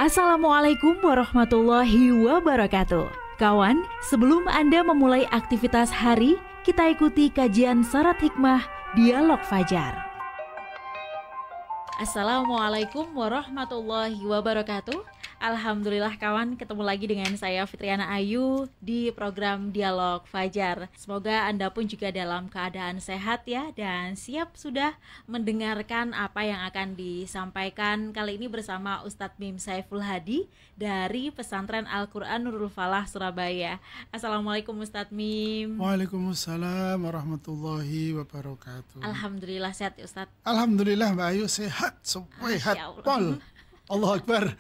Assalamualaikum warahmatullahi wabarakatuh. Kawan, sebelum Anda memulai aktivitas hari, kita ikuti kajian syarat hikmah Dialog Fajar. Assalamualaikum warahmatullahi wabarakatuh. Alhamdulillah kawan, ketemu lagi dengan saya Fitriana Ayu di program Dialog Fajar. Semoga Anda pun juga dalam keadaan sehat ya, dan siap sudah mendengarkan apa yang akan disampaikan kali ini bersama Ustadz Mim Saiful Hadi dari Pesantren Al-Quran Nurul Falah Surabaya. Assalamualaikum Ustadz Mim. Waalaikumsalam warahmatullahi wabarakatuh. Alhamdulillah sehat ya Ustadz. Alhamdulillah Mbak Ayu sehat, sehat pol. Allahu Akbar.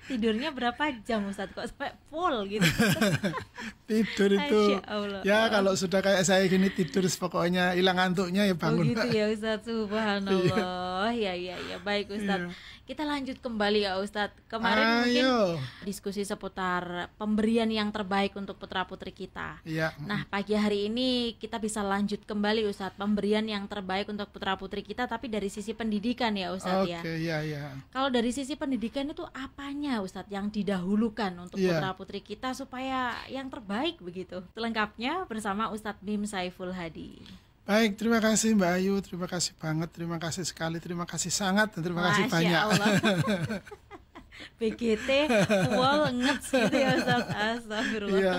Tidurnya berapa jam Ustadz kok sampai full gitu? Tidur itu ya kalau sudah kayak saya gini tidur pokoknya hilang ngantuknya ya bangun. Oh gitu ya Ustadz, subhanallah. Ya baik Ustadz. Kita lanjut kembali ya Ustadz. Kemarin mungkin diskusi seputar pemberian yang terbaik untuk putra-putri kita. Ya. Nah pagi hari ini kita bisa lanjut kembali Ustadz, pemberian yang terbaik untuk putra-putri kita, tapi dari sisi pendidikan ya Ustadz. Oke, ya. Kalau dari sisi pendidikan itu apanya Ustadz yang didahulukan untuk putra-putri kita supaya yang terbaik begitu? Selengkapnya bersama Ustadz Mim Saiful Hadi. Baik, terima kasih Mbak Ayu, terima kasih banget, terima kasih sekali, terima kasih sangat, dan terima kasih banyak. BGT, wall ngets gitu ya Ustadz, astagfirullah. Iya,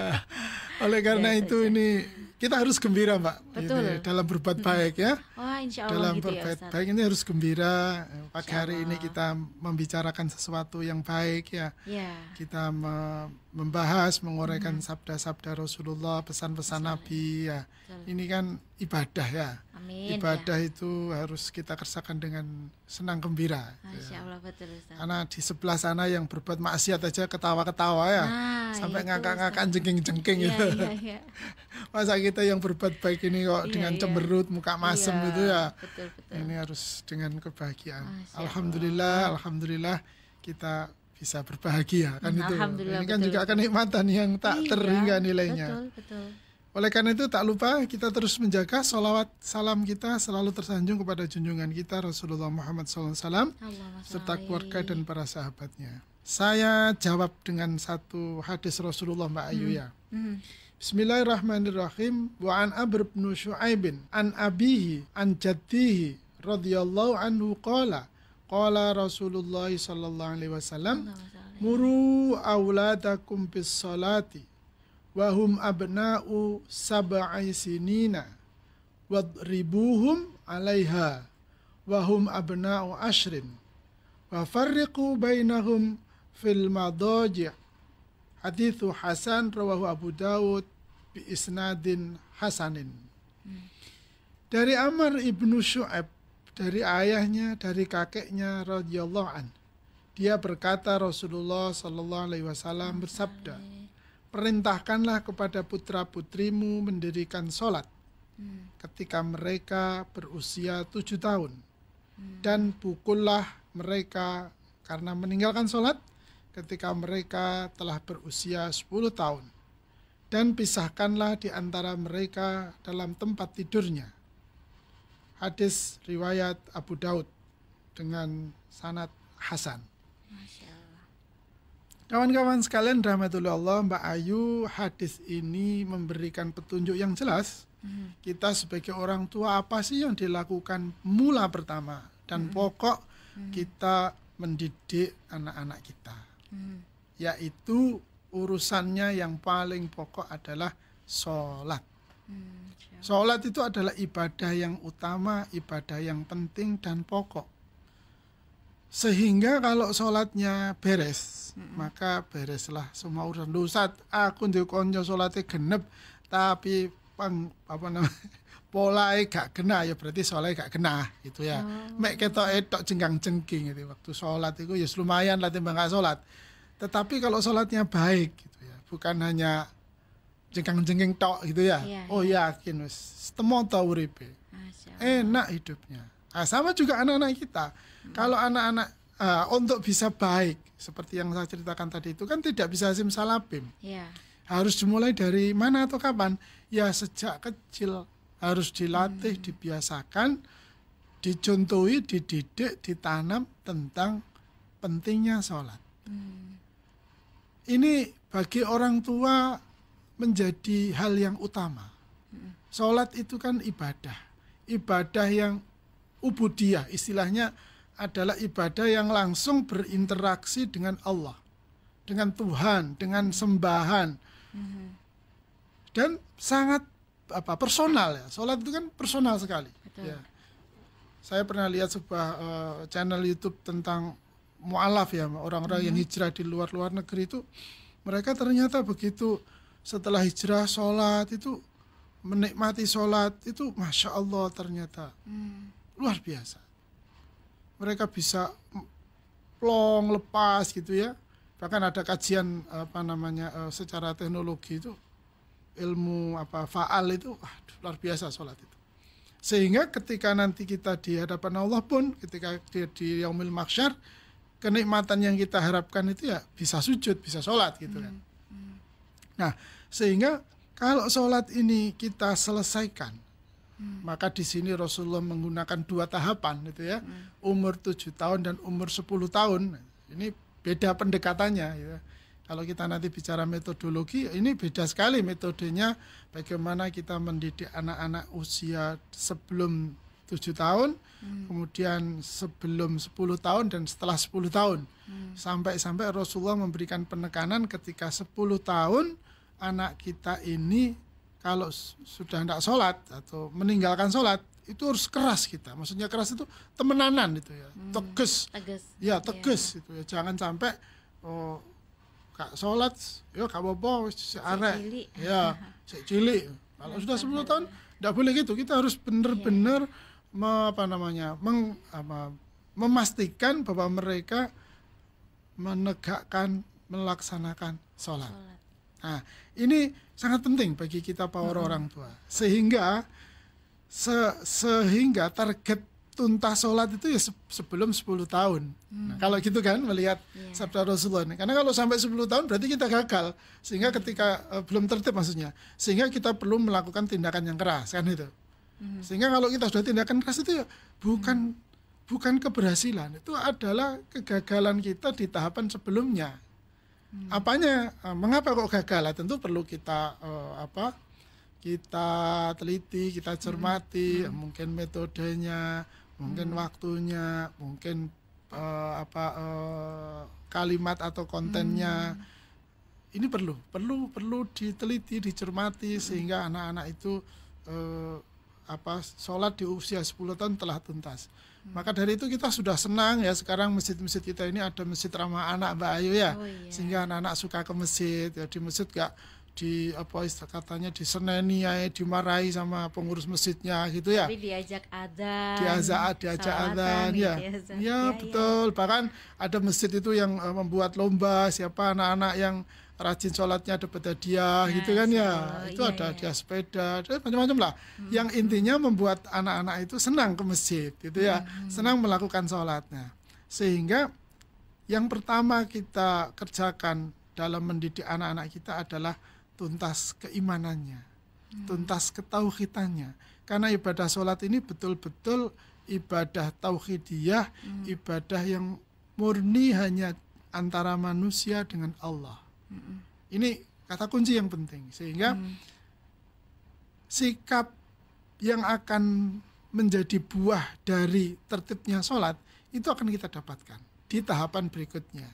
oleh karena itu ini kita harus gembira Mbak. Betul. Ini, dalam berbuat baik ya. Wah, insya Allah dalam gitu berbuat ya, baik ini harus gembira. Pagi hari ini kita membicarakan sesuatu yang baik ya. Kita membahas, menguraikan sabda-sabda Rasulullah, pesan-pesan Nabi ya. Ini kan ibadah ya. Amin, ibadah itu harus kita kerjakan dengan senang gembira. Masya Allah, betul Ustaz. Karena di sebelah sana yang berbuat maksiat aja ketawa-ketawa ya. Sampai ngakak-ngakak jengking-jengking gitu. Iya. Masa kita yang berbuat baik ini kok dengan cemberut, muka masem gitu ya. Betul. Ini harus dengan kebahagiaan. Masya Alhamdulillah kita bisa berbahagia kan itu. Ini kan betul, juga kenikmatan yang tak terhingga nilainya. Betul. Oleh karena itu tak lupa kita terus menjaga sholawat salam kita selalu tersanjung kepada junjungan kita Rasulullah Muhammad SAW serta keluarga dan para sahabatnya. Saya jawab dengan satu hadis Rasulullah Mbak Ayu ya. Bismillahirrahmanirrahim. Wa an Amr bin Syu'aibin an abihi an jaddihi radhiyallahu anhu qala Rasulullah sallallahu alaihi wasallam muru auladakum bis salati wa hum abna'u sab'i sinina wadribuhum 'alaiha wa hum abna'u ashrin wa farriqu bainahum fil madaji'. Hadithu Hasan rawahu Abu Dawud bi isnadin hasanin. Dari Amr ibnu Syu'aib, dari ayahnya, dari kakeknya radhiyallahu an. Dia berkata Rasulullah sallallahu alaihi wasallam bersabda, perintahkanlah kepada putra-putrimu mendirikan sholat ketika mereka berusia 7 tahun. Dan pukullah mereka karena meninggalkan sholat ketika mereka telah berusia 10 tahun. Dan pisahkanlah di antara mereka dalam tempat tidurnya. Hadis riwayat Abu Daud dengan sanad hasan. Kawan-kawan sekalian rahmatullah Allah, Mbak Ayu, hadis ini memberikan petunjuk yang jelas. Kita sebagai orang tua apa sih yang dilakukan mula pertama dan pokok kita mendidik anak-anak kita. Yaitu urusannya yang paling pokok adalah sholat. Sholat itu adalah ibadah yang utama, ibadah yang penting dan pokok. Sehingga kalau sholatnya beres, maka bereslah semua urusan. Ustaz, aku ndek konco sholatnya genep, tapi polai gak kena, ya berarti sholatnya gak kena gitu ya. Mek ketok etok jenggang-jengking gitu. Waktu sholat itu ya lumayan lah timbang gak sholat. Tetapi kalau sholatnya baik gitu ya, bukan hanya jenggang-jengking tok gitu ya. Oh yakin wis temo ta uripe. Enak hidupnya. Nah, sama juga anak-anak kita. Kalau anak-anak untuk bisa baik seperti yang saya ceritakan tadi itu kan tidak bisa simsalabim. Harus dimulai dari mana atau kapan? Ya sejak kecil harus dilatih, dibiasakan, dicontohi, dididik, ditanam tentang pentingnya sholat. Ini bagi orang tua menjadi hal yang utama. Sholat itu kan ibadah yang ubudiyah, istilahnya adalah ibadah yang langsung berinteraksi dengan Allah, dengan Tuhan, dengan sembahan, dan sangat personal ya. Sholat itu kan personal sekali. Ya. Saya pernah lihat sebuah channel YouTube tentang mu'alaf ya, orang-orang yang hijrah di luar negeri itu, mereka ternyata begitu setelah hijrah sholat itu, menikmati sholat itu Masya Allah ternyata luar biasa. Mereka bisa plong, lepas gitu ya. Bahkan ada kajian secara teknologi itu, ilmu faal itu luar biasa sholat itu. Sehingga ketika nanti kita di hadapan Allah pun, ketika di yaumil mahsyar, kenikmatan yang kita harapkan itu ya bisa sujud, bisa sholat gitu kan. Nah, sehingga kalau sholat ini kita selesaikan, maka di sini Rasulullah menggunakan 2 tahapan gitu ya, umur 7 tahun dan umur 10 tahun. Ini beda pendekatannya gitu. Kalau kita nanti bicara metodologi, ini beda sekali metodenya, bagaimana kita mendidik anak-anak usia sebelum 7 tahun, kemudian sebelum 10 tahun, dan setelah 10 tahun. Sampai Rasulullah memberikan penekanan ketika 10 tahun, anak kita ini kalau sudah tidak sholat atau meninggalkan sholat, itu harus keras kita. Maksudnya keras itu temenanan itu ya, tegas. Ya, tegas itu ya. Jangan sampai gak sholat, ya gak apa-apa, arek. Ya, cilik. Kalau sudah 10 tahun, tidak boleh gitu. Kita harus benar-benar memastikan bahwa mereka menegakkan, melaksanakan sholat. Nah, ini sangat penting bagi kita para orang tua. Sehingga target tuntas sholat itu ya sebelum 10 tahun. Nah, kalau gitu kan melihat sabda Rasulullah ini. Karena kalau sampai 10 tahun berarti kita gagal. Sehingga ketika belum tertib maksudnya. Sehingga kita perlu melakukan tindakan yang keras kan itu. Sehingga kalau kita sudah tindakan keras itu ya bukan keberhasilan. Itu adalah kegagalan kita di tahapan sebelumnya. Apanya? Mengapa kok gagal? Tentu perlu kita kita teliti, kita cermati, mungkin metodenya, mungkin waktunya, mungkin kalimat atau kontennya. Ini perlu diteliti, dicermati sehingga anak-anak itu sholat di usia 10 tahun telah tuntas. Maka dari itu kita sudah senang ya, sekarang masjid-masjid kita ini ada masjid ramah anak Mbak Ayu ya. Sehingga anak-anak suka ke masjid ya. Di masjid gak katanya diseneni ya, dimarahi sama pengurus masjidnya gitu ya. Tapi diajak adzan. Diajak adzan ya. Ya betul. Bahkan ada masjid itu yang membuat lomba siapa anak-anak yang rajin sholatnya dapat hadiah gitu kan ya. Itu ada hadiah sepeda, macam-macam lah. Yang intinya membuat anak-anak itu senang ke masjid gitu ya. Senang melakukan sholatnya. Sehingga yang pertama kita kerjakan dalam mendidik anak-anak kita adalah tuntas keimanannya, tuntas ketauhidannya. Karena ibadah sholat ini betul-betul ibadah tauhidiyah, ibadah yang murni hanya antara manusia dengan Allah. Ini kata kunci yang penting. Sehingga sikap yang akan menjadi buah dari tertibnya sholat itu akan kita dapatkan di tahapan berikutnya.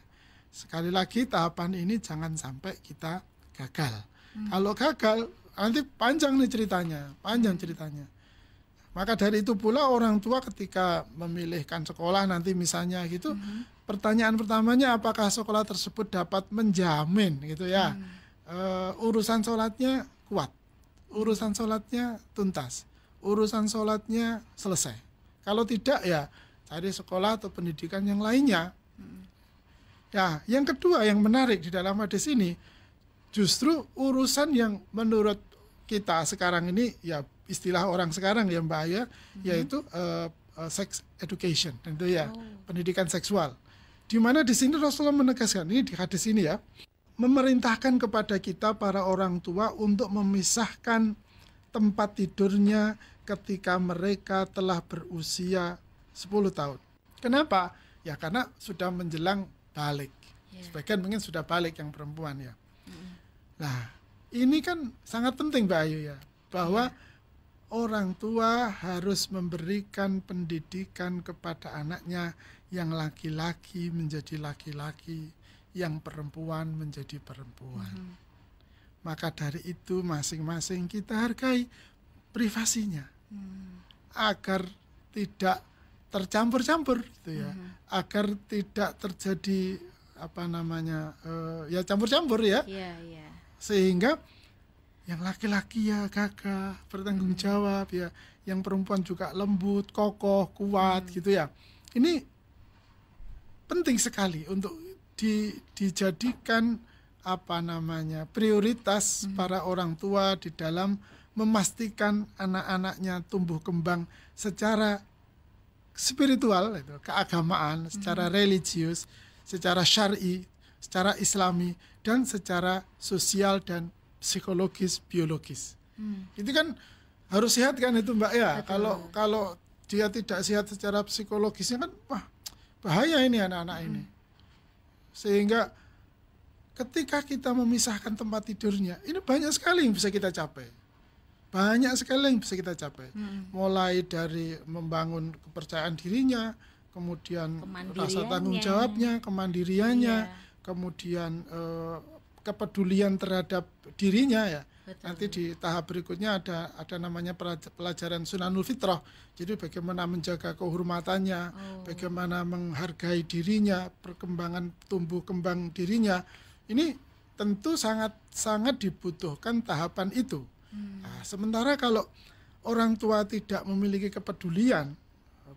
Sekali lagi tahapan ini jangan sampai kita gagal. Kalau gagal nanti panjang ceritanya. Maka dari itu pula orang tua ketika memilihkan sekolah nanti misalnya gitu, pertanyaan pertamanya apakah sekolah tersebut dapat menjamin gitu ya, urusan sholatnya kuat, urusan sholatnya tuntas, urusan sholatnya selesai. Kalau tidak ya cari sekolah atau pendidikan yang lainnya. Ya, yang kedua yang menarik di dalam hadis ini, justru urusan yang menurut kita sekarang ini, ya istilah orang sekarang ya Mbak Aya, yaitu sex education, tentu ya, pendidikan seksual. Di mana di sini Rasulullah menegaskan, ini di hadis ini ya, memerintahkan kepada kita para orang tua untuk memisahkan tempat tidurnya ketika mereka telah berusia 10 tahun. Kenapa? Ya karena sudah menjelang balik. Sebagian mungkin sudah balik yang perempuan ya. Nah, ini kan sangat penting Mbak Ayu ya, bahwa orang tua harus memberikan pendidikan kepada anaknya, yang laki-laki menjadi laki-laki, yang perempuan menjadi perempuan. Maka dari itu masing-masing kita hargai privasinya, agar tidak tercampur-campur gitu ya, agar tidak terjadi ya campur-campur ya, sehingga yang laki-laki ya gagah, bertanggung jawab ya, yang perempuan juga lembut, kokoh, kuat gitu ya. Ini penting sekali untuk dijadikan prioritas para orang tua di dalam memastikan anak-anaknya tumbuh kembang secara spiritual, itu keagamaan, secara religius, secara syar'i, secara islami, dan secara sosial dan psikologis, biologis. Itu kan harus sehat kan itu Mbak ya. Kalau dia tidak sehat secara psikologisnya kan bahaya ini anak-anak ini. Sehingga ketika kita memisahkan tempat tidurnya, ini banyak sekali yang bisa kita capai. Banyak sekali yang bisa kita capai. Mulai dari membangun kepercayaan dirinya, kemudian rasa tanggung jawabnya, kemandiriannya, kemudian kepedulian terhadap dirinya ya. Nanti di tahap berikutnya ada namanya pelajaran Sunanul Fitrah. Jadi bagaimana menjaga kehormatannya, bagaimana menghargai dirinya, perkembangan tumbuh kembang dirinya. Ini tentu sangat dibutuhkan tahapan itu. Nah, sementara kalau orang tua tidak memiliki kepedulian,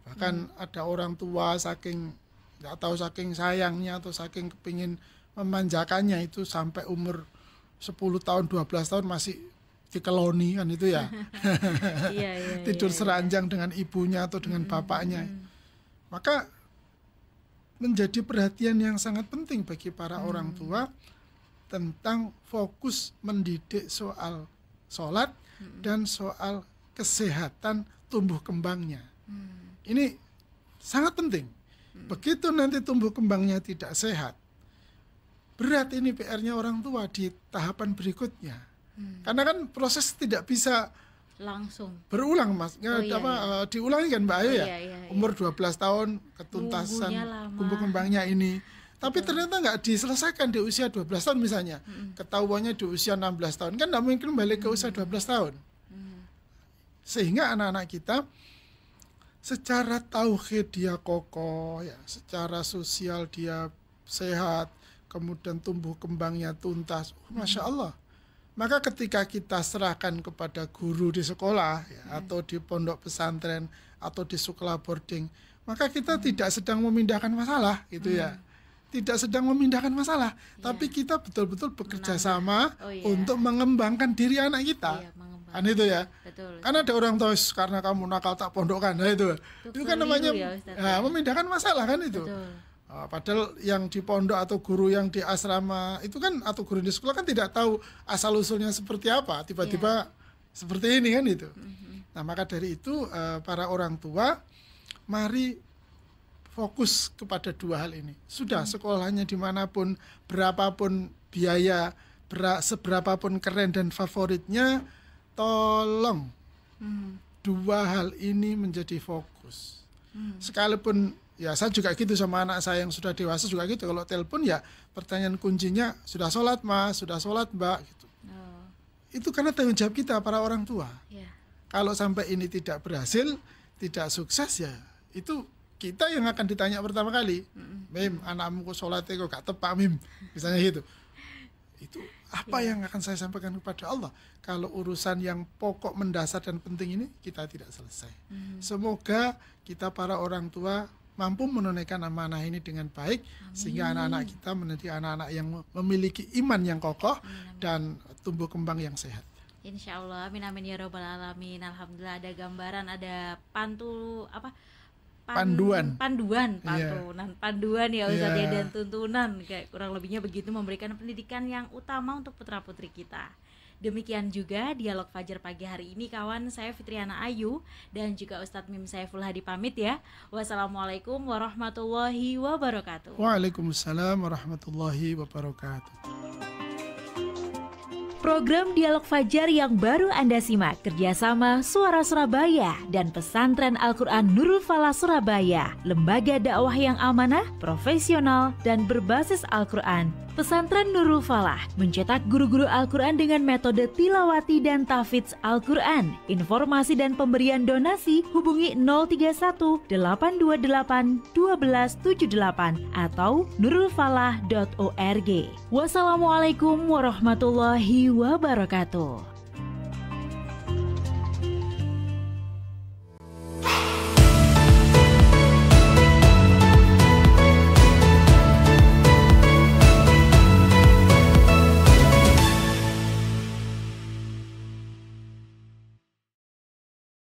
bahkan ada orang tua saking sayangnya atau saking kepingin memanjakannya itu sampai umur 10 tahun, 12 tahun masih dikeloni kan itu ya. Tidur seranjang dengan ibunya atau dengan bapaknya. Maka menjadi perhatian yang sangat penting bagi para orang tua tentang fokus mendidik soal sholat dan soal kesehatan tumbuh kembangnya. Ini sangat penting. Begitu nanti tumbuh kembangnya tidak sehat, berat ini PR-nya orang tua di tahapan berikutnya. Karena kan proses tidak bisa langsung berulang Mas. Diulangi kan Mbak Ayu ya. Umur 12 tahun ketuntasan tumbuh kembangnya ini. Tapi ternyata nggak diselesaikan di usia 12 tahun misalnya. Ketahuannya di usia 16 tahun. Kan nggak mungkin balik ke usia 12 tahun. Sehingga anak-anak kita secara tauhid dia kokoh, ya, secara sosial dia sehat, kemudian tumbuh kembangnya tuntas. Masya Allah. Maka ketika kita serahkan kepada guru di sekolah ya, atau di pondok pesantren atau di sekolah boarding, maka kita tidak sedang memindahkan masalah gitu ya. Tidak sedang memindahkan masalah, tapi kita betul-betul bekerja sama untuk mengembangkan diri anak kita. Kan itu ya. Karena ada orang tua karena kamu nakal tak pondokkan, nah itu kan namanya memindahkan masalah kan itu. Padahal yang di pondok atau guru yang di asrama itu kan atau guru di sekolah kan tidak tahu asal usulnya seperti apa, tiba-tiba seperti ini kan itu. Nah maka dari itu para orang tua mari fokus kepada dua hal ini. Sudah sekolahnya dimanapun, berapapun biaya, seberapapun keren dan favoritnya, tolong dua hal ini menjadi fokus. Sekalipun ya saya juga gitu sama anak saya yang sudah dewasa juga gitu. Kalau telepon ya pertanyaan kuncinya sudah sholat Mas, sudah sholat Mbak gitu. Itu karena tanggung jawab kita para orang tua. Kalau sampai ini tidak berhasil, tidak sukses ya itu kita yang akan ditanya pertama kali. Mim, anakmu kok sholatnya kok gak tepat Mim, misalnya gitu. Itu apa yang akan saya sampaikan kepada Allah kalau urusan yang pokok, mendasar dan penting ini kita tidak selesai. Semoga kita para orang tua mampu menunaikan amanah ini dengan baik. Sehingga anak-anak kita menjadi anak-anak yang memiliki iman yang kokoh dan tumbuh kembang yang sehat. Insya Allah, amin amin ya robbal alamin. Alhamdulillah ada gambaran, ada panduan ya Ustaz ya, dan tuntunan kayak kurang lebihnya begitu, memberikan pendidikan yang utama untuk putra-putri kita. Demikian juga Dialog Fajar pagi hari ini kawan, saya Fitriana Ayu dan juga Ustadz Mim Saiful Hadi pamit ya. Wassalamualaikum warahmatullahi wabarakatuh. Waalaikumsalam warahmatullahi wabarakatuh. Program Dialog Fajar yang baru Anda simak kerjasama Suara Surabaya dan Pesantren Al-Quran Nurul Falah Surabaya, lembaga dakwah yang amanah, profesional, dan berbasis Al-Quran. Pesantren Nurul Falah mencetak guru-guru Al-Quran dengan metode tilawati dan tahfidz Al-Quran. Informasi dan pemberian donasi hubungi 031 828 1278 atau nurulfalah.org. Wassalamualaikum warahmatullahi wabarakatuh.